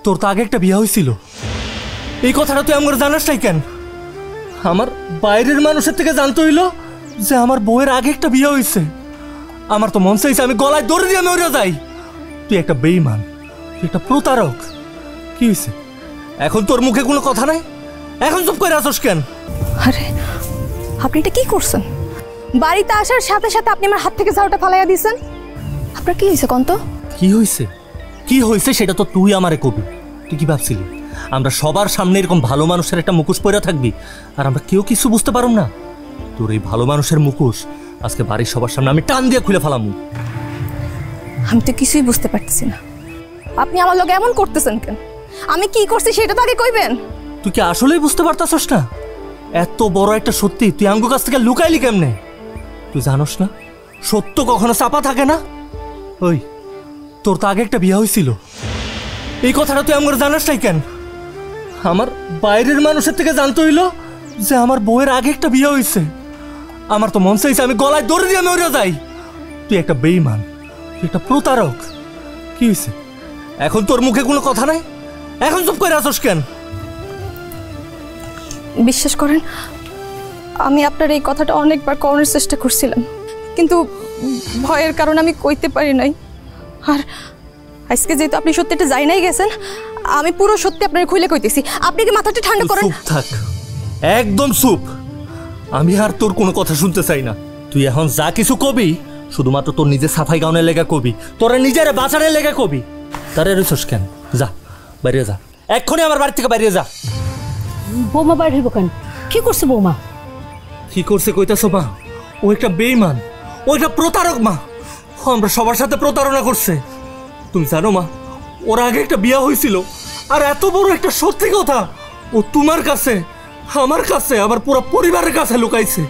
তোর তো আগে একটা বিয়ে হয়েছিল, এই কথাটা তুই আমার জানাসটাই কেন? আমার বাইরের মানুষের থেকে জানতে হইল যে আমার বউয়ের আগে একটা বিয়ে হয়েছে। আমার তো মন চাইছে আমি গলায় দড়ি দিয়ে মরে যাই। তুই একটা বেঈমান, তুই একটা প্রতারক। কি হয়েছে এখন? তোর মুখে কোনো কথা নাই, এখন চুপ করে আসোস কেন? আরে আপনি এটা কি করছেন? বাড়িতে আসার সাথে সাথে আপনি আমার হাত থেকে ঝাড়ুটা ফালাইয়া দিয়েছেন। আপনার কি হয়েছে কন্ত? কি হয়েছে? কি হয়েছে সেটা তো তুই আমারে কবি। তুই কি ভাবছিলি আমরা সবার সামনে এরকম ভালো মানুষের একটা মুখোশ পরে থাকবি আর আমরা কেউ কিছু বুঝতে পারুম না? তোর এই ভালো মানুষের মুখোশ আজকে বাড়ির সবার সামনে আমি টান দিয়ে খুলে ফেলাম। আমি তো কিছুই বুঝতে পারতেছি না, আপনি আমার লগে এমন করতেছেন কেন? আমি কি করছি সেটা তো আগে কইবেন। তুই কি আসলেই বুঝতে পারতাছস না? এত বড় একটা সত্যি তুই আঙ্গু কাছ থেকে লুকাইলি কেমনে? তুই জানোস না সত্য কখনো চাপা থাকে না? ওই তোর তো আগে একটা বিয়ে হয়েছিল, এই কথাটা তুই আমার জানাসটাই কেন? আমার বাইরের মানুষের থেকে জানতে হইল যে আমার বউয়ের আগে একটা বিয়ে হয়েছে। আমার তো মন চাইছে আমি গলায় দড়ি দিয়ে মরে যাই। তুই একটা বেঈমান, তুই একটা প্রতারক। কি হয়েছে এখন? তোর মুখে কোনো কথা নাই, এখন চুপ করে আসোস কেন? বিশ্বাস করেন আমি আপনার এই কথাটা অনেকবার করার চেষ্টা করছিলাম, কিন্তু ভয়ের কারণে আমি কইতে পারি নাই। আর আজকে যেহেতু আপনি সত্যিটা যাই নাই গেছেন, আমি পুরো সত্যি আপনার খুলে কইতেছি। আপনি কি মাথাটা ঠান্ডা করেন? চুপ থাক, একদম চুপ। আমি আর তোর কোনো কথা শুনতে চাই না। তুই এখন যা কিছু কবি শুধুমাত্র তোর নিজের সাফাই গাউনের লেগা কবি, তোরা নিজের বাঁচারের লেগা কবি। তারে রইছস কেন? যা বাইরে যা, এক্ষুনি আমার বাড়ি থেকে বাইরে যা। বৌমা বাইরে হইব কেন? কি করছে বৌমা? কি করছে কইতাছো মা? ও একটা বেঈমান, ও একটা প্রতারক মা। আমরা সবার সাথে প্রতারণা করছে। তুমি জানো মা, ওর আগে একটা বিয়ে হয়েছিল, আর এত বড় একটা সত্যি কথা ও তোমার কাছে, আমার কাছে, আমার পুরো পরিবারের কাছে লুকাইছে।